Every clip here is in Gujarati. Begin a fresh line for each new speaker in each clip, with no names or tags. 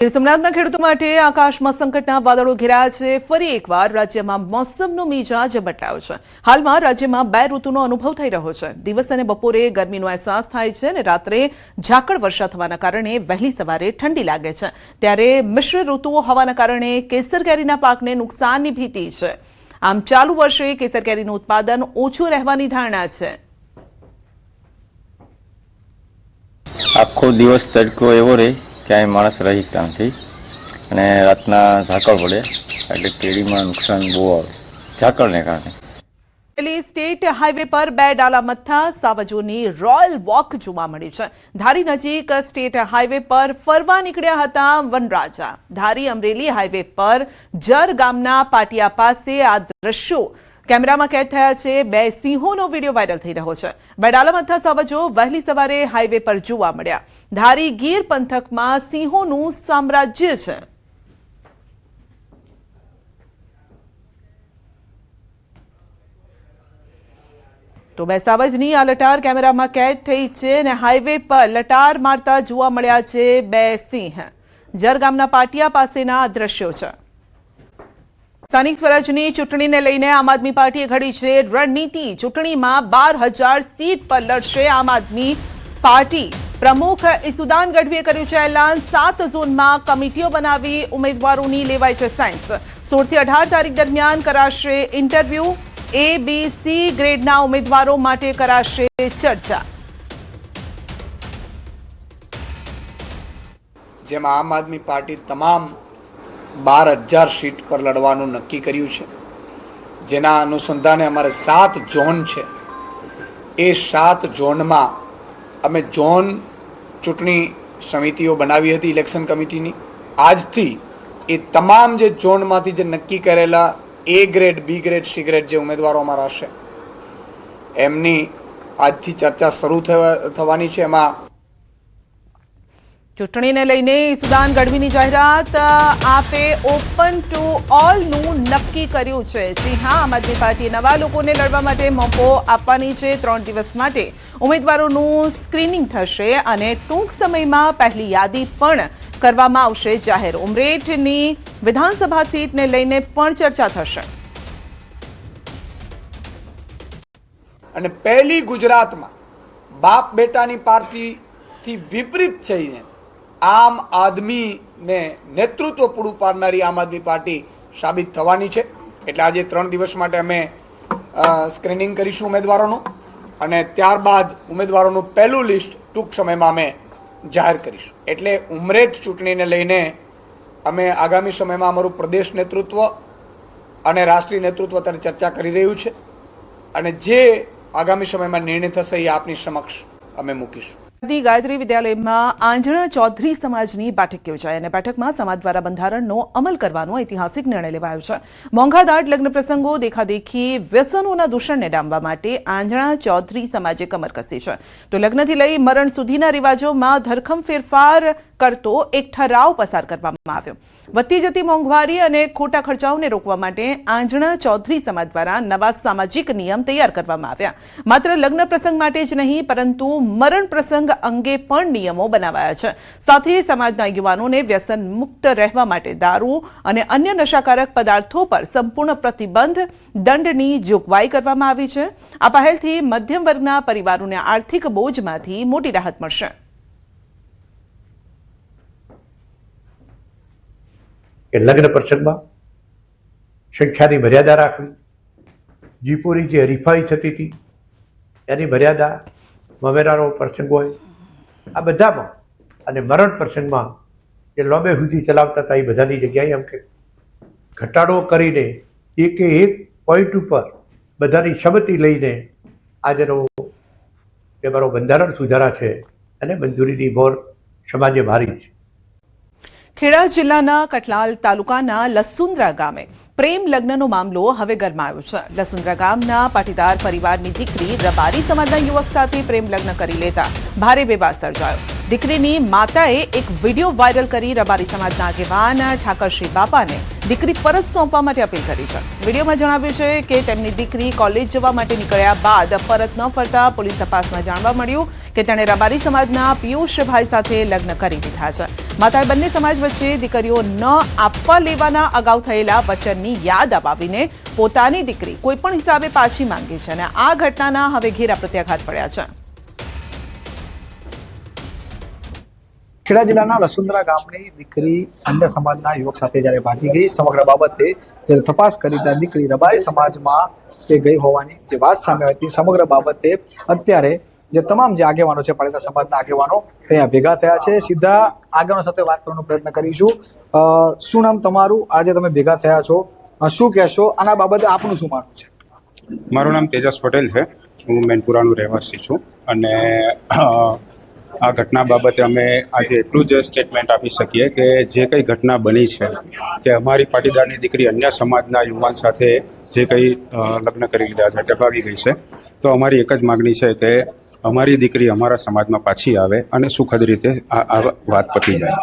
સોમનાથના ખેડૂતો માટે આકાશમાં સંકટના વાદળો ઘેરાયા છે। ફરી એકવાર રાજ્યમાં મોસમનો મિજાજ બદલાયો છે। હાલમાં રાજ્યમાં બે ઋતુનો અનુભવ થઈ રહ્યો છે। દિવસ અને બપોરે ગરમીનો અહેસાસ થાય છે અને રાત્રે ઝાકળ વર્ષા થવાના કારણે વહેલી સવારે ઠંડી લાગે છે। ત્યારે મિશ્ર ઋતુઓ હોવાના કારણે કેસર કેરીના પાકને નુકસાનની ભીતિ છે। આમ ચાલુ વર્ષે કેસર કેરીનું ઉત્પાદન ઓછું રહેવાની ધારણા છે।
આખો દિવસ તડકો એવો રહે ક્યાંય માણસ રહી શકતા નથી અને રાતના ઝાકળ પડે એટલે કેરીમાં નુકસાન બહુ આવે ઝાકળને કારણે।
સ્ટેટ હાઈવે પર બે ડાલા મથ્થા સાવજોની રોયલ વોક જોવા મળી છે। ધારી નજીક સ્ટેટ હાઈવે પર ફરવા નીકળ્યા હતા વનરાજા। ધારી અમરેલી હાઈવે પર જર ગામના પાટિયા પાસે આ દ્રશ્યો કેમેરામાં કેદ થયા છે। બે સિંહોનો વિડીયો વાયરલ થઈ રહ્યો છે। બે ડાલા મથ્થા સાવજો વહેલી સવારે હાઈવે પર જોવા મળ્યા। ધારી ગીર પંથકમાં સિંહોનું સામ્રાજ્ય છે। તો બે સાવજની આ લટાર કેમેરામાં કેદ થઈ છે અને હાઈવે પર લટાર મારતા જોવા મળ્યા છે બે સિંહ। જર ગામના પાટિયા પાસેના દ્રશ્યો છે। સ્થાનિક સ્વરાજની ચૂંટણીને લઈને આમ આદમી પાર્ટીએ ઘડી છે રણનીતિ। ચૂંટણીમાં 12,000 સીટ પર લડશે આમ આદમી પાર્ટી। પ્રમુખ ઈસુદાન ગઢવીએ કર્યું છે એલાન। 7 ઝોનમાં કમિટીઓ બનાવી ઉમેદવારોની લેવાય છે સાયન્સ। 16 થી 18 તારીખ દરમિયાન કરાશે ઇન્ટરવ્યુ। A, B, C ગ્રેડના ઉમેદવારો માટે કરાશે ચર્ચા।
જેમાં આમ આદમી પાર્ટી તમામ 12,000 સીટ પર લડવાનું નક્કી કર્યું છે। જેના અનુસંધાને અમારે 7 ઝોન છે। એ 7 ઝોનમાં અમે ઝોન ચૂંટણી સમિતિઓ બનાવી હતી ઇલેક્શન કમિટીની। આજથી એ તમામ જે ઝોનમાંથી જે નક્કી કરેલા A grade, B grade, C grade જે ઉમેદવારો અમારા હશે એમની આજથી ચર્ચા શરૂ થવાની છે। એમાં
ચૂંટણીને લઈને ઈસુદાન ગઢવીની જાહેરાત। આપે ઓપન ટુ ઓલનું નક્કી કર્યું છે। જી હા, આમ આદમી પાર્ટીએ નવા લોકોને લડવા માટે મોકો આપવાની છે। 3 દિવસ માટે ઉમેદવારોનું સ્ક્રીનિંગ થશે અને ટૂંક સમયમાં પહેલી યાદી પણ કરવામાં આવશે જાહેર। ઉમરેઠની વિધાનસભા સીટને લઈને પણ ચર્ચા થશે।
અને પહેલી ગુજરાતમાં બાપ બેટાની પાર્ટીથી વિપરીત થઈને આમ આદમીને નેતૃત્વ પૂરું પાડનારી આમ આદમી પાર્ટી સાબિત થવાની છે। એટલે આજે 3 દિવસ માટે અમે સ્ક્રીનિંગ કરીશું ઉમેદવારોનું અને ત્યારબાદ ઉમેદવારોનું પહેલું લિસ્ટ ટૂંક સમયમાં અમે જાહેર કરીશું। એટલે ઉમરેઠ ચૂંટણીને લઈને અમે આગામી સમયમાં અમારું પ્રદેશ નેતૃત્વ અને રાષ્ટ્રીય નેતૃત્વ અત્યારે ચર્ચા કરી રહ્યું છે અને જે આગામી સમયમાં નિર્ણય થશે એ આપની સમક્ષ અમે મૂકીશું।
ગાયત્રી વિદ્યાલયમાં આંજણા ચૌધરી સમાજની બેઠક યોજાઈ અને બેઠકમાં સમાજ દ્વારા બંધારણનો અમલ કરવાનો ઐતિહાસિક નિર્ણય લેવાયો છે। મોંઘાદાટ લગ્ન પ્રસંગો, દેખાદેખી, વ્યસનોના દૂષણને ડામવા માટે આંજણા ચૌધરી સમાજે કમર કસી છે। તો લગ્નથી લઈ મરણ સુધીના રિવાજોમાં ધરખમ ફેરફાર કરતો એક ઠરાવ પસાર કરવામાં આવ્યો। વધતી જતી મોંઘવારી અને ખોટા ખર્ચાઓને રોકવા માટે આંજણા ચૌધરી સમાજ દ્વારા નવા સામાજિક નિયમ તૈયાર કરવામાં આવ્યા। માત્ર લગ્ન પ્રસંગ માટે જ નહીં પરંતુ મરણ પ્રસંગ અંગે પણ નિયમો બનાવાયા છે। સાથે સમાજના યુવાનોને વ્યસન મુક્ત રહેવા માટે દારૂ અને અન્ય નશાકારક પદાર્થો પર સંપૂર્ણ પ્રતિબંધ, દંડની જોગવાઈ કરવામાં આવી છે। આ પહેલથી મધ્યમ વર્ગના પરિવારોને આર્થિક બોજમાંથી મોટી રાહત મળશે।
લગ્ન પ્રસંગમાં સંખ્યાની મર્યાદા રાખવી, જીપોની જે હરીફાઈ થતી હતી એની મર્યાદા, મવેરાનો પ્રસંગ હોય આ બધામાં અને મરણ પ્રસંગમાં જે લોબે સુધી ચલાવતા હતા એ બધાની જગ્યાએ એમ કે ઘટાડો કરીને એકે એક પોઈન્ટ ઉપર બધાની સંમતિ લઈને આજનો જે મારો બંધારણ સુધારા છે અને મંજૂરીની મોર સમાજે મારી છે।
ખેડા જિલ્લાના કટલાલ તાલુકાના લસુંદ્રા ગામે પ્રેમ લગ્નનો મામલો હવે ગરમાયો છે। લસુંદ્રા ગામના પાટીદાર પરિવારની દીકરી રબારી સમાજના યુવક સાથે પ્રેમ લગ્ન કરી લેતા ભારે વિવાદ સર્જાયો। દીકરીની માતાએ એક વિડીયો વાયરલ કરી રબારી સમાજના આગેવાન ઠાકરશ્રી બાપાને દીકરી પરત સોંપવા માટે અપીલ કરી છે. વિડીયોમાં જણાવ્યું છે કે તેમની દીકરી કોલેજ જવા માટે નીકળ્યા બાદ પરત ન ફરતા પોલીસ તપાસમાં જાણવા મળ્યું કે તેણે રબારી સમાજના પિયુષભાઈ સાથે લગ્ન કરી દીધા છે. માતાએ બંને સમાજ વચ્ચે દીકરીઓ ન આપવા લેવાના અગાઉ થયેલા વચનની યાદ અપાવીને પોતાની દીકરી કોઈપણ હિસાબે પાછી માંગી છે અને આ ઘટનાના હવે ઘેરા પ્રત્યાઘાત પડ્યા છે.
ખેડા જિલ્લાના લસુંદરા ગામની દીકરી અન્ય સમાજના યુવક સાથે જ્યારે ભાગી ગઈ, સમગ્ર બાબતે જ્યારે તપાસ કરી ત્યાં દીકરી રબારી સમાજમાં તે ગઈ હોવાની જે વાત સામે હતી. સમગ્ર બાબતે અત્યારે જે તમામ જે આગેવાનો છે, પાટીદાર સમાજના આગેવાનો ત્યાં ભેગા થયા છે. સીધા આગેવાનો સાથે વાત કરવાનો પ્રયત્ન કરીશું. શું નામ તમારું? આજે તમે ભેગા થયા છો, શું કહેશો આના બાબતે? આપનું શું માનવું છે?
મારું નામ તેજસ પટેલ છે. હું મેનપુરાનું રહેવાસી છું અને આ ઘટના બાબતે અમે આજે એટલું જ સ્ટેટમેન્ટ આપી શકીએ કે જે કંઈ ઘટના બની છે કે અમારી પાટીદારની દીકરી અન્ય સમાજના યુવાન સાથે જે કંઈ લગ્ન કરી લીધા છે કે ભાગી ગઈ છે, તો અમારી એક જ માગણી છે કે અમારી દીકરી અમારા સમાજમાં પાછી આવે અને સુખદ રીતે આ વાત પતી જાય.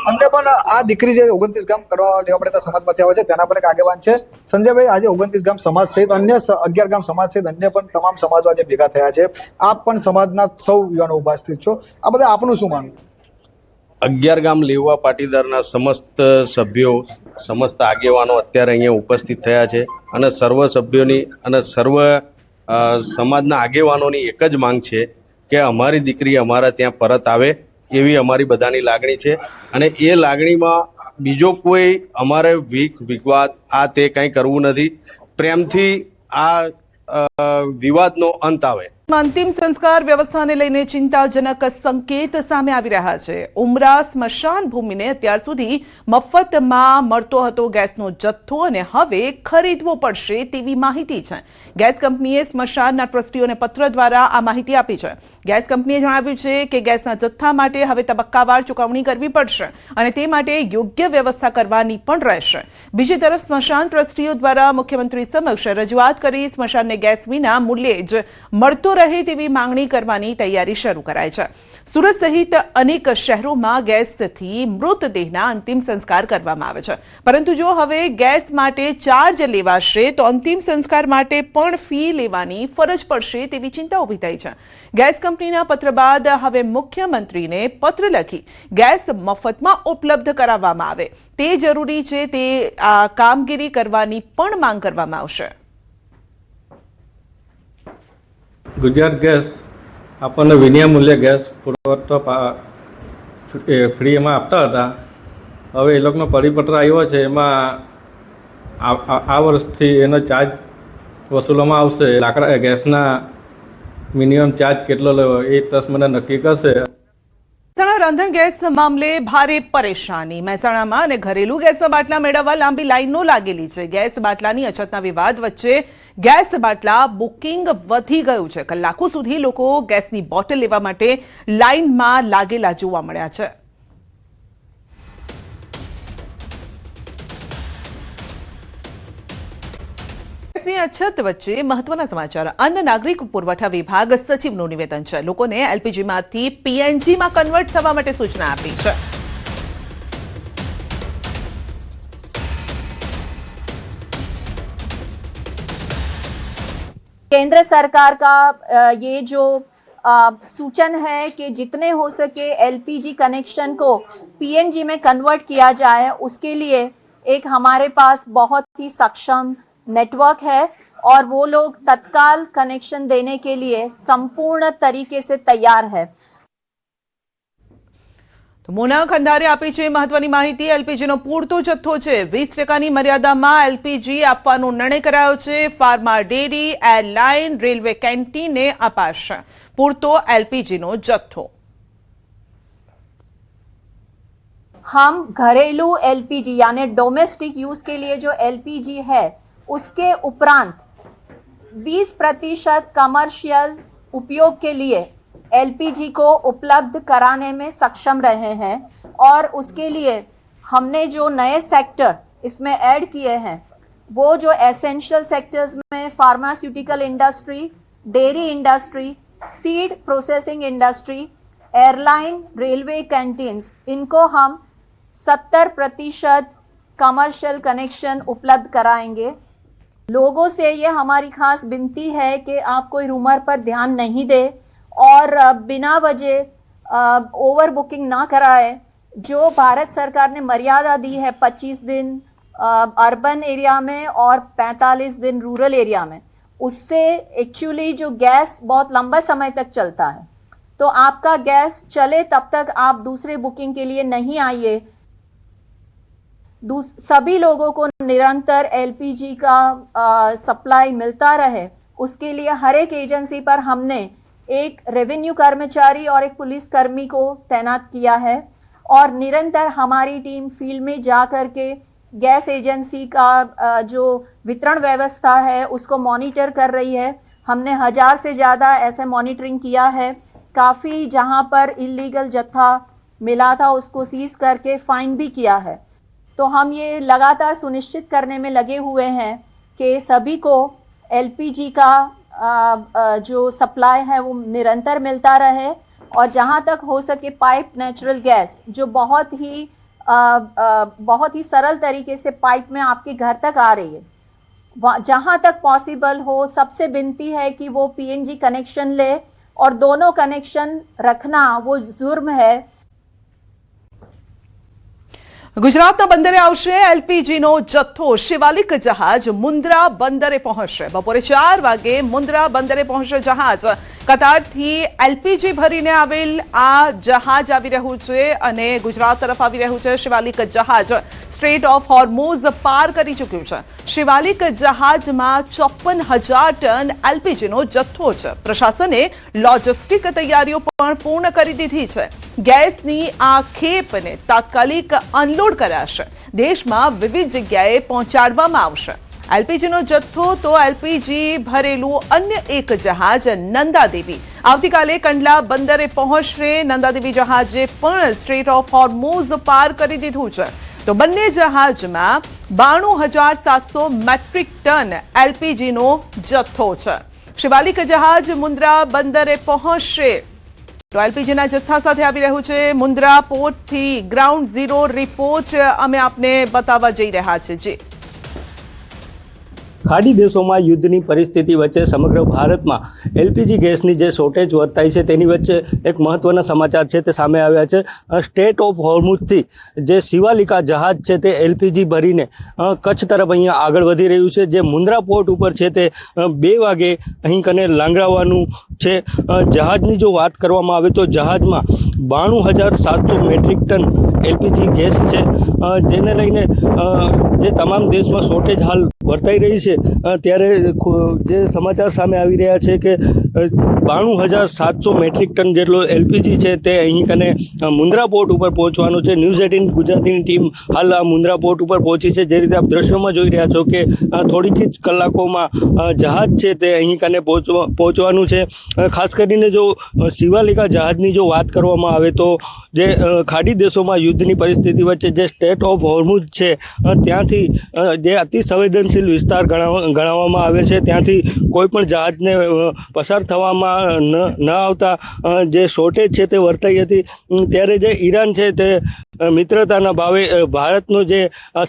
અમને પણ આ દીકરી જે 29 ગામ કરવા લેવા પડે સમાજમાંથી આવે છે તેના પણ એક આગેવાન છે સંજયભાઈ. આજે 29 ગામ સમાજ સહિત અન્ય 11 ગામ સમાજ સહિત અન્ય પણ તમામ સમાજો આજે ભેગા થયા છે. આપ પણ સમાજના સૌ યુવાનો ઉપસ્થિત છો. આ બધા આપનું શું માનવું?
11 ગામ લેવા પાટીદારના સમસ્ત સભ્યો, સમસ્ત આગેવાનો અત્યારે અહીંયા ઉપસ્થિત થયા છે અને સર્વ સભ્યોની અને સર્વ સમાજના આગેવાનોની એક જ માંગ છે કે અમારી દીકરી અમારા ત્યાં પરત આવે એવી અમારી બધાની લાગણી છે. અને એ લાગણીમાં બીજો કોઈ અમારે વિવાદ આ તે કંઈ કરવું નથી. પ્રેમથી આ વિવાદનો અંત આવે.
અંતિમ સંસ્કાર વ્યવસ્થાને લઈને ચિંતાજનક સંકેત સામે આવી રહ્યા છે. ઉમરા સ્મશાન ભૂમિને અત્યાર સુધી મફતમાં મળતો હતો ગેસનો જથ્થો અને હવે ખરીદવો પડશે તેવી માહિતી છે. ગેસ કંપનીએ સ્મશાનના ટ્રસ્ટીઓને પત્ર દ્વારા આ માહિતી આપી છે. ગેસ કંપનીએ જણાવ્યું છે કે ગેસના જથ્થા માટે હવે તબક્કાવાર ચૂકવણી કરવી પડશે અને તે માટે યોગ્ય વ્યવસ્થા કરવાની પણ રહેશે. બીજી તરફ સ્મશાન ટ્રસ્ટીઓ દ્વારા મુખ્યમંત્રી સમક્ષ રજૂઆત કરી સ્મશાનને ગેસ વિના મૂલ્યે જ મળતો રહે તેવી માંગણી કરવાની તૈયારી શરૂ કરાઈ છે. સુરત સહિત અનેક શહેરોમાં ગેસથી મૃતદેહના અંતિમ સંસ્કાર કરવામાં આવે છે, પરંતુ જો હવે ગેસ માટે ચાર્જ લેવાશે તો અંતિમ સંસ્કાર માટે પણ ફી લેવાની ફરજ પડશે તેવી ચિંતા ઊભી થઈ છે. ગેસ કંપનીના પત્ર બાદ હવે મુખ્યમંત્રીને પત્ર લખી ગેસ મફતમાં ઉપલબ્ધ કરાવવામાં આવે તે જરૂરી છે. તે આ કામગીરી કરવાની પણ માંગ કરવામાં આવશે.
ગુજરાત ગેસ આપણને વિના મૂલ્યે ગેસ પુરવઠો ફ્રીમાં આપતા હતા. હવે એ લોકોનો પરિપત્ર આવ્યો છે, એમાં આ વર્ષથી એનો ચાર્જ વસૂલવામાં આવશે. લાકડા ગેસના મિનિમમ ચાર્જ કેટલો લેવો એ ટ્રસ્ટ મને નક્કી કરશે.
મહેસાણા રાંધણ ગેસ મામલે ભારે પરેશાની. મહેસાણામાં અને ઘરેલું ગેસના બાટલા મેળવવા લાંબી લાઈનો લાગેલી છે. ગેસ બાટલાની અછતના વિવાદ વચ્ચે ગેસ બાટલા બુકિંગ વધી ગયું છે. કલાકો સુધી લોકો ગેસની બોટલ લેવા માટે લાઈનમાં લાગેલા જોવા મળ્યા છે. અછત વચ્ચે મહત્વના સમાચાર. અન્ન નાગરિક પુરવઠા વિભાગ સચિવનું નિવેદન છે. લોકોને એલપીજીમાંથી પીએનજીમાં કન્વર્ટ થવા માટે સૂચના આપી છે.
केंद्र सरकार का ये जो सूचन है कि जितने हो सके एलपीजी कनेक्शन को पीएनजी में कन्वर्ट किया जाए, उसके लिए एक हमारे पास बहुत ही सक्षम नेटवर्क है और वो लोग तत्काल कनेक्शन देने के लिए संपूर्ण तरीके से तैयार है.
મોના ખંડારે આપી છે મહત્વની માહિતી. એલપીજીનો પૂરતો જથ્થો છે. 20% મર્યાદામાં એલપીજી આપવાનો નિર્ણય કરાયો છે. ફાર્મા ડેરી, એરલાઇન, રેલવે કેન્ટીને અપાશે પૂરતો एलपीजी जत्थो.
हम घरेलू एलपीजी यानी डोमेस्टिक यूज के लिए जो एलपीजी है उसके उपरांत 20% कमर्शियल उपयोग के लिए एलपीजी को उपलब्ध कराने में सक्षम रहे हैं. और उसके लिए हमने जो नए सेक्टर इसमें ऐड किए हैं वो जो एसेंशियल सेक्टर्स में pharmaceutical industry, dairy industry, seed processing industry, airline, railway canteens, इनको हम 70% कमर्शियल कनेक्शन उपलब्ध कराएंगे। लोगों से ये हमारी खास विनती है कि आप कोई रूमर पर ध्यान नहीं दे और बिना वजह ओवर बुकिंग ना कराए। जो भारत सरकार ने मर्यादा दी है 25 दिन अर्बन एरिया में और 45 दिन रूरल एरिया में, उससे एक्चुअली जो गैस बहुत लंबा समय तक चलता है, तो आपका गैस चले तब तक आप दूसरे बुकिंग के लिए नहीं आइए। सभी लोगों को निरंतर एलपीजी का सप्लाई मिलता रहे, उसके लिए हर एक एजेंसी पर हमने एक रेवेन्यू कर्मचारी और एक पुलिस कर्मी को तैनात किया है और निरंतर हमारी टीम फील्ड में जा कर के गैस एजेंसी का जो वितरण व्यवस्था है उसको मॉनिटर कर रही है। हमने 1000 से ज़्यादा ऐसे मॉनिटरिंग किया है। काफ़ी जहां पर इलीगल जत्था मिला था उसको सीज करके फाइन भी किया है। तो हम ये लगातार सुनिश्चित करने में लगे हुए हैं कि सभी को एलपीजी का जो सप्लाई है वो निरंतर मिलता रहे और जहां तक हो सके पाइप नेचुरल गैस जो बहुत ही सरल तरीके से पाइप में आपके घर तक आ रही है, जहां तक पॉसिबल हो सबसे विनती है कि वो पीएनजी कनेक्शन ले और दोनों कनेक्शन रखना वो जुर्म है।
ગુજરાતના બંદરે આવશે એલપીજીનો જથ્થો। શિવાલિક જહાજ મુન્દ્રા બંદરે પહોંચશે। બપોરે 4 વાગે મુન્દ્રા બંદરે પહોંચશે જહાજ। કતારથી એલપીજી ભરીને આવેલ આ જહાજ આવી રહ્યું છે અને ગુજરાત તરફ આવી રહ્યું છે। શિવાલિક જહાજ સ્ટ્રેટ ઓફ હોર્મુઝ પાર કરી ચૂક્યું છે। શિવાલિક જહાજમાં 54,000 ટન એલપીજીનો જથ્થો છે। પ્રશાસને લોજિસ્ટિક તૈયારીઓ પણ પૂર્ણ કરી દીધી છે। ગેસની આ ખેપને તાત્કાલિક અનલોડ કરાશે। દેશમાં વિવિધ જગ્યાએ પહોંચાડવામાં આવશે। એલપીજીનો જથ્થો તો એલપીજી ભરેલું અન્ય એક જહાજ નંદાદેવી આવતીકાલે કંડલા બંદરે પહોંચશે। નંદાદેવી જહાજે પણ સ્ટ્રેટ ઓફ હોર્મુઝ પાર કરી દીધું છે। તો બંને જહાજમાં 92,700 મેટ્રિક ટન એલપીજીનો જથ્થો છે। શિવાલિક જહાજ મુન્દ્રા બંદરે પહોંચશે। તો એલપીજીના જથ્થા સાથે આવી રહ્યું છે મુન્દ્રા પોર્ટથી ગ્રાઉન્ડ ઝીરો રિપોર્ટ અમે આપને બતાવવા જઈ રહ્યા છે। જી,
ખાડી દેશોમાં યુદ્ધની પરિસ્થિતિ વચ્ચે સમગ્ર ભારતમાં એલપીજી ગેસની જે શોર્ટેજ વર્તાઈ છે તેની વચ્ચે એક મહત્ત્વના સમાચાર છે તે સામે આવ્યા છે। સ્ટેટ ઓફ હોર્મુઝથી જે શિવાલિકા જહાજ છે તે એલપીજી ભરીને કચ્છ તરફ અહીંયા આગળ વધી રહ્યું છે। જે મુન્દ્રા પોર્ટ ઉપર છે તે 2 વાગે અહીં કને લાંગરાવાનું છે। જહાજની જો વાત કરવામાં આવે તો જહાજમાં 92,700 મેટ્રિક ટન એલપીજી ગેસ છે, જેને લઈને જે તમામ દેશમાં શોર્ટેજ હાલ વર્તાઈ રહી છે ત્યારે જે સમાચાર સામે આવી રહ્યા છે કે 92,700 મેટ્રિક ટન જેટલો એલપીજી છે તે અહીં કને મુન્દ્રા પોર્ટ ઉપર પહોંચવાનો છે। ન્યૂઝ 18 ગુજરાતીની ટીમ હાલ આ મુન્દ્રા પોર્ટ ઉપર પહોંચી છે। જે રીતે આપ દ્રશ્યોમાં જોઈ રહ્યા છો કે થોડીક જ કલાકોમાં જહાજ છે તે અહીં કને પહોંચવાનું છે। ખાસ કરીને જો શિવાલિકા જહાજની જો વાત કરવામાં આવે તો જે ખાડી દેશોમાં યુદ્ધની પરિસ્થિતિ વચ્ચે જે સ્ટેટ ઓફ હોર્મુઝ છે ત્યાંથી જે અતિ સંવેદનશીલ વિસ્તાર ગણાવવામાં આવે છે, ત્યાંથી કોઈ પણ જહાજને પસાર થવામાં ન આવતા જે શોર્ટેજ છે તે વર્તાઈ હતી। ત્યારે જે ઈરાન છે તે મિત્રતાના ભાવે ભારતનો જે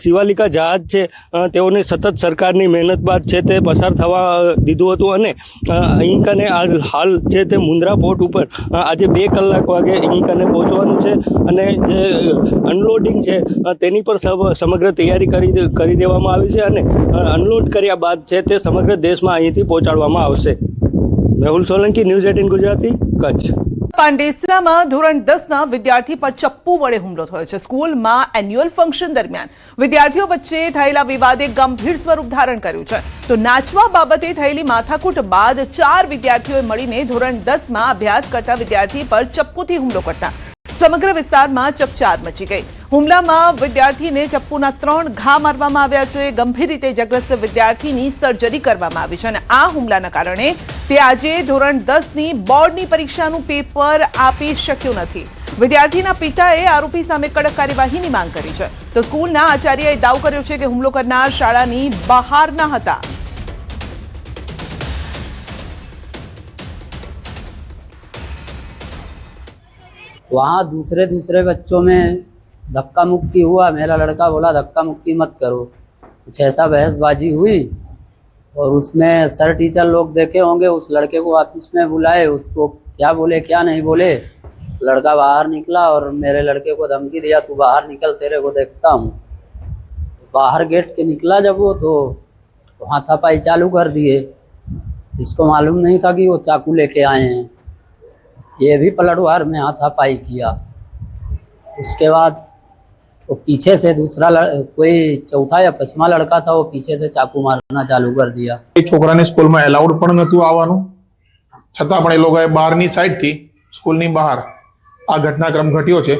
શિવાલિકા જહાજ છે તેઓને સતત સરકારની મહેનત બાદ છે તે પસાર થવા દીધું હતું અને અહીં કને હાલ છે તે મુન્દ્રા પોર્ટ ઉપર આજે 2 કલાક વાગે અહીં કને પહોંચવાનું છે અને જે અનલોડિંગ છે તેની પણ સમગ્ર તૈયારી કરી દેવામાં આવી છે અને અનલોડ કર્યા બાદ છે તે સમગ્ર દેશમાં અહીંથી પહોંચાડવામાં આવશે। મેહુલ સોલંકી, ન્યૂઝ 18 ગુજરાતી, કચ્છ।
પાંડેસરામાં ધોરણ 10ના વિદ્યાર્થી પર ચપ્પુ વડે હુમલો થયો છે। સ્કૂલમાં એન્યુઅલ ફંક્શન દરમિયાન વિદ્યાર્થીઓ વચ્ચે થયેલા વિવાદે ગંભીર સ્વરૂપ ધારણ કર્યું છે। તો નાચવા બાબતે થયેલી માથાકૂટ બાદ 4 વિદ્યાર્થીઓએ મળીને ધોરણ 10માં અભ્યાસ કરતા વિદ્યાર્થી પર ચપ્પુથી હુમલો કરતા સમગ્ર વિસ્તારમાં ચકચાર મચી ગઈ। હુમલામાં વિદ્યાર્થીને ચપ્પુના 3 ઘા મારવામાં આવ્યા છે। ગંભીર રીતે ઇજાગ્રસ્ત વિદ્યાર્થીની સર્જરી કરવામાં આવી છે અને આ હુમલાના કારણે તે આજે ધોરણ 10ની બોર્ડની પરીક્ષાનું પેપર આપી શક્યો નથી। વિદ્યાર્થીના પિતાએ આરોપી સામે કડક કાર્યવાહીની માંગ કરી છે। તો સ્કૂલના આચાર્યએ દાવો કર્યો છે કે હુમલો કરનાર શાળાની બહારના હતા।
वहाँ दूसरे दूसरे बच्चों में धक्का मुक्की हुआ। मेरा लड़का बोला धक्का मुक्की मत करो, कुछ ऐसा बहसबाजी हुई और उसमें सर टीचर लोग देखे होंगे, उस लड़के को ऑफिस में बुलाए, उसको क्या बोले क्या नहीं बोले। लड़का बाहर निकला और मेरे लड़के को धमकी दिया, तू बाहर निकल, तेरे को देखता हूँ। बाहर गेट के निकला जब वो, तो हाथापाई चालू कर दिए। इसको मालूम नहीं था कि वो चाकू लेके आए हैं। ये भी पलटवार में हाथापाई किया। उसके बाद वो पीछे से दूसरा कोई चौथा या पांचवा लड़का था, वो पीछे से चाकू मारना चालू कर दिया।
છોકરાને સ્કૂલમાં એલાઉડ પણ નહોતું આવવાનું, છતાં પણ એ લોકોએ બહારની સાઈડથી સ્કૂલની બહાર આ ઘટનાક્રમ ઘટ્યો છે।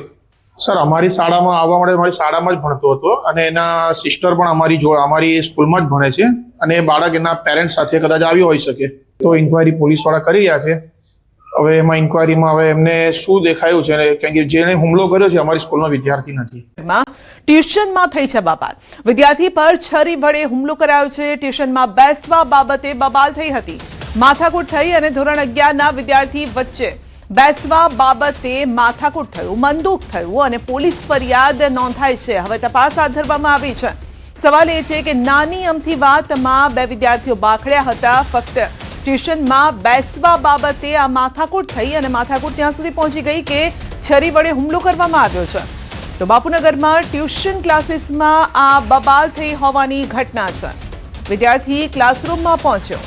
સર, અમારી શાળામાં આવવા માટે મારી શાળામાં જ ભણતો હતો અને એના સિસ્ટર પણ અમારી સ્કૂલમાં જ ભણે છે અને એ બાળક એના પેરેન્ટ્સ સાથે કદાચ આવ્યો હોઈ શકે। તો ઇન્ક્વાયરી પોલીસવાળા કરી રહ્યા છે। હવે એમાં ઇન્ક્વાયરીમાં હવે એમને શું દેખાયું છે, કારણ કે જેણે હુમલો કર્યો છે અમારી સ્કૂલનો વિદ્યાર્થી નથી।
ટ્યુશનમાં થઈ છે બબાલ, વિદ્યાર્થી પર છરી વડે હુમલો કરાયો છે। ટ્યુશનમાં બેસવા બાબતે બબાલ થઈ હતી, માથાકૂટ થઈ અને ધોરણ 11ના વિદ્યાર્થી વચ્ચે બેસવા બાબતે માથાકૂટ થયું, મંદુક થયું અને પોલીસ ફરિયાદ નોંધાઈ છે। હવે તપાસ હાથ ધરવામાં આવી છે। સવાલ એ છે કે નાની અમથી વાતમાં બે વિદ્યાર્થીઓ બાખડ્યા હતા। ફક્ત ટ્યુશનમાં બેસવા બાબતે આ માથાકૂટ થઈ અને માથાકૂટ ત્યાં સુધી પહોંચી ગઈ કે છરી વડે હુમલો કરવામાં આવ્યો છે। તો બાપુનગરમાં ટ્યુશન ક્લાસીસમાં આ બબાલ થઈ હોવાની ઘટના છે। વિદ્યાર્થી ક્લાસરૂમમાં પહોંચ્યો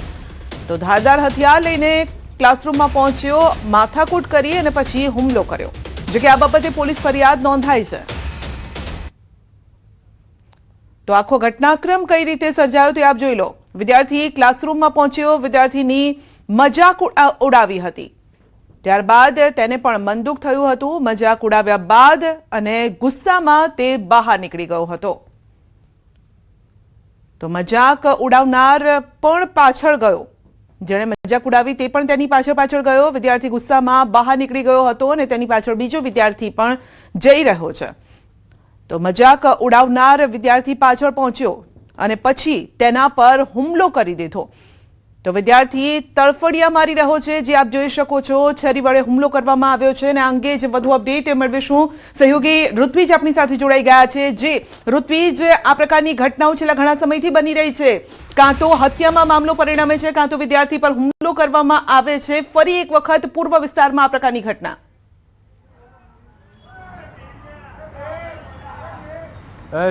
તો ધારદાર હથિયાર લઈને ક્લાસરૂમમાં પહોંચ્યો, માથાકૂટ કરી અને પછી હુમલો કર્યો। જો કે આ બાબતે પોલીસ ફરિયાદ નોંધાઈ છે। તો આખો ઘટનાક્રમ કઈ રીતે સર્જાયો તે આપ જોઈ લો। વિદ્યાર્થી ક્લાસરૂમમાં પહોંચ્યો, વિદ્યાર્થીની મજાક ઉડાવી હતી, ત્યારબાદ તેને પણ મંદુક થયું હતું। મજાક ઉડાવ્યા બાદ અને ગુસ્સામાં તે બહાર નીકળી ગયો હતો। તો મજાક ઉડાવનાર પણ પાછળ ગયો, જેણે મજાક ઉડાવી તે પણ તેની પાછળ ગયો। વિદ્યાર્થી ગુસ્સામાં બહાર નીકળી ગયો હતો અને તેની પાછળ બીજો વિદ્યાર્થી પણ જઈ રહ્યો છે। તો મજાક ઉડાવનાર વિદ્યાર્થી પાછળ પહોંચ્યો અને પછી તેના પર હુમલો કરી દીધો। તો વિદ્યાર્થી તડફડિયા મારી રહ્યો છે, જે આપ જોઈ શકો છો। છરી વડે હુમલો કરવામાં આવ્યો છે અને આ અંગે જ વધુ અપડેટ મેળવીશું। સહયોગી ઋત્વિજ આપણી સાથે જોડાઈ ગયા છે। જે ઋત્વિજ, આ પ્રકારની ઘટનાઓ છેલ્લા ઘણા સમયથી બની રહી છે, કાં તો હત્યામાં મામલો પરિણમે છે, કાં તો વિદ્યાર્થી પર હુમલો કરવામાં આવે છે। ફરી એક વખત પૂર્વ વિસ્તારમાં આ પ્રકારની ઘટના।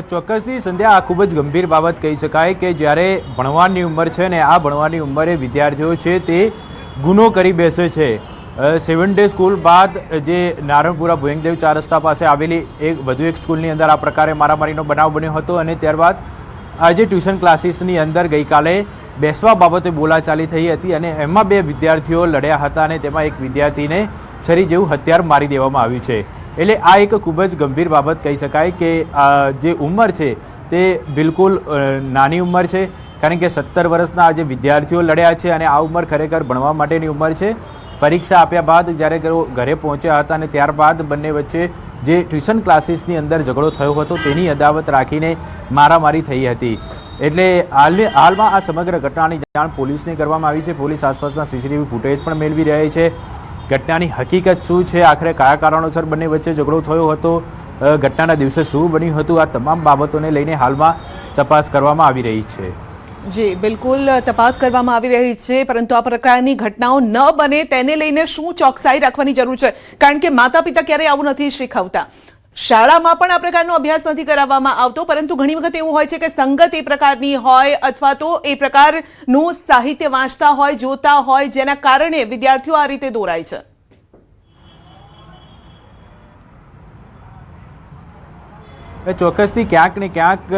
ચોક્કસથી સંધ્યા, આ ખૂબ જ ગંભીર બાબત કહી શકાય કે જ્યારે ભણવાની ઉંમર છે ને આ ભણવાની ઉંમરે વિદ્યાર્થીઓ છે તે ગુનો કરી બેસે છે। 7 ડે સ્કૂલ બાદ જે નારણપુરા ભુયંગદેવ 4 રસ્તા પાસે આવેલી વધુ એક સ્કૂલની અંદર આ પ્રકારે મારામારીનો બનાવ બન્યો હતો અને ત્યારબાદ આજે ટ્યુશન ક્લાસીસની અંદર ગઈકાલે બેસવા બાબતે બોલાચાલી થઈ હતી અને એમાં બે વિદ્યાર્થીઓ લડ્યા હતા અને તેમાં એક વિદ્યાર્થીને છરી જેવું હથિયાર મારી દેવામાં આવ્યું છે। એટલે આ એક ખૂબ જ ગંભીર બાબત કહી શકાય કે જે ઉંમર છે તે બિલકુલ નાની ઉંમર છે, કારણ કે 17 વર્ષના જે વિદ્યાર્થીઓ લડ્યા છે અને આ ઉંમર ખરેખર ભણવા માટેની ઉંમર છે। પરીક્ષા આપ્યા બાદ જ્યારે ઘરે પહોંચ્યા હતા અને ત્યારબાદ બંને વચ્ચે જે ટ્યુશન ક્લાસીસની અંદર ઝઘડો થયો હતો તેની અદાવત રાખીને મારામારી થઈ હતી। એટલે હાલમાં આ સમગ્ર ઘટનાની જાણ પોલીસને કરવામાં આવી છે। પોલીસ આસપાસના સીસીટીવી ફૂટેજ પણ મેળવી રહી છે। ઘટનાની હકીકત શું છે, આખરે કયા કારણોસર બંને વચ્ચે ઝઘડો થયો હતો, ઘટનાના દિવસે શું બન્યું હતું, આ તમામ બાબતોને લઈને હાલમાં તપાસ કરવામાં આવી રહી છે।
જી બિલકુલ, તપાસ કરવામાં આવી રહી છે, પરંતુ આ પ્રકારની ઘટનાઓ ન બને તેને લઈને શું ચોકસાઈ રાખવાની જરૂર છે? કારણ કે માતા પિતા ક્યારેય આવું નથી શીખવતા, શાળામાં પણ આ પ્રકારનો અભ્યાસ નથી કરાવવામાં આવતો, પરંતુ ઘણી વખત એવું હોય છે કે સંગત એ પ્રકારની હોય અથવા તો એ પ્રકારનું સાહિત્ય વાંચતા હોય, જોતા હોય, જેના કારણે વિદ્યાર્થીઓ આ રીતે દોરાય છે।
ચોક્કસથી ક્યાંક ને ક્યાંક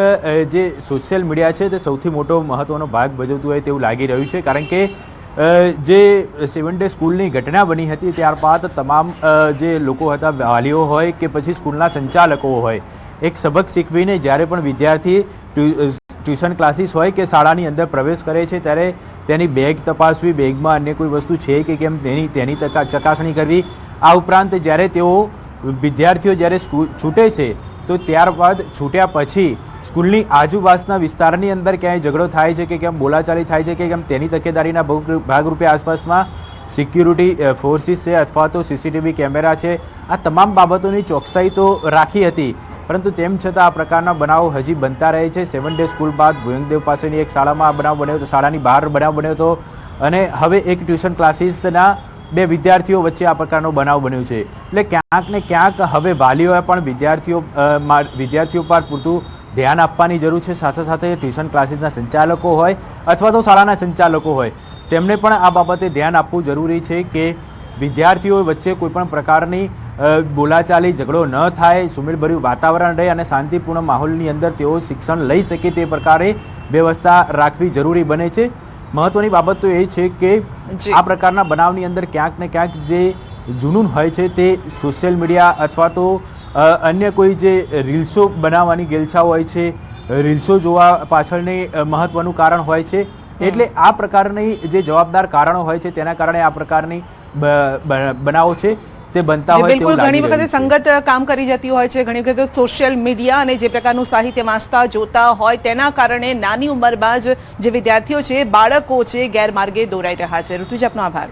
જે સોશિયલ મીડિયા છે તે સૌથી મોટો મહત્વનો ભાગ ભજવતું હોય તેવું લાગી રહ્યું છે, કારણ કે જે 7 ડે સ્કૂલની ઘટના બની હતી ત્યારબાદ તમામ જે લોકો હતા, વાલીઓ હોય કે પછી સ્કૂલના સંચાલકો હોય, એક સબક શીખવીને જ્યારે પણ વિદ્યાર્થી ટ્યુશન ક્લાસીસ હોય કે શાળાની અંદર પ્રવેશ કરે છે ત્યારે તેની બેગ તપાસવી, બેગમાં અન્ય કોઈ વસ્તુ છે કે કેમ તેની ચકાસણી કરવી। આ ઉપરાંત જ્યારે તેઓ વિદ્યાર્થીઓ જ્યારે છૂટે છે તો ત્યારબાદ છૂટ્યા પછી સ્કૂલની આજુબાજુના વિસ્તારની અંદર ક્યાંય ઝઘડો થાય છે કે કેમ, બોલાચાલી થાય છે કે કેમ, તેની તકેદારીના ભાગરૂપે આસપાસમાં સિક્યુરિટી ફોર્સિસ છે અથવા તો સીસીટીવી કેમેરા છે, આ તમામ બાબતોની ચોકસાઈ તો રાખી હતી, પરંતુ તેમ છતાં આ પ્રકારના બનાવો હજી બનતા રહે છે. 7 ડે સ્કૂલ બાદ ભુયંગદેવ પાસેની એક શાળામાં આ બનાવ બન્યો હતો, શાળાની બહાર બનાવ બન્યો હતો, અને હવે એક ટ્યુશન ક્લાસીસના 2 વિદ્યાર્થીઓ વચ્ચે આ પ્રકારનો બનાવ બન્યો છે. એટલે ક્યાંક ને ક્યાંક હવે વાલીઓએ પણ વિદ્યાર્થીઓ પર પૂરતું ધ્યાન આપવાની જરૂર છે. સાથે સાથે ટ્યુશન ક્લાસીસના સંચાલકો હોય અથવા તો શાળાના સંચાલકો હોય, તેમણે પણ આ બાબતે ધ્યાન આપવું જરૂરી છે કે વિદ્યાર્થીઓ વચ્ચે કોઈપણ પ્રકારની બોલાચાલી ઝઘડો ન થાય, સુમેળભર્યું વાતાવરણ રહે અને શાંતિપૂર્ણ માહોલની અંદર તેઓ શિક્ષણ લઈ શકે તે પ્રકારે વ્યવસ્થા રાખવી જરૂરી બને છે. મહત્વની બાબત તો એ છે કે આ પ્રકારના બનાવની અંદર ક્યાંક ને ક્યાંક જે જુનૂન હોય છે તે સોશિયલ મીડિયા અથવા તો અન્ય કોઈ જે રીલ્સો બનાવવાની ગેલછા હોય છે, રીલ્સો જોવા પાછળની મહત્વનું કારણ હોય છે. એટલે આ પ્રકારની જે જવાબદાર કારણો હોય છે તેના કારણે આ પ્રકારની બનાવો છે તે બનતા હોય.
બિલકુલ, ઘણી વખતે સંગત કામ કરી જતી હોય છે, ઘણી વખતે સોશિયલ મીડિયા અને જે પ્રકારનું સાહિત્ય વાંચતા જોતા હોય તેના કારણે નાની ઉંમરમાં જ જે વિદ્યાર્થીઓ છે, બાળકો છે, ગેરમાર્ગે દોરાઈ રહ્યા છે. ઋતુજ, આપનો આભાર.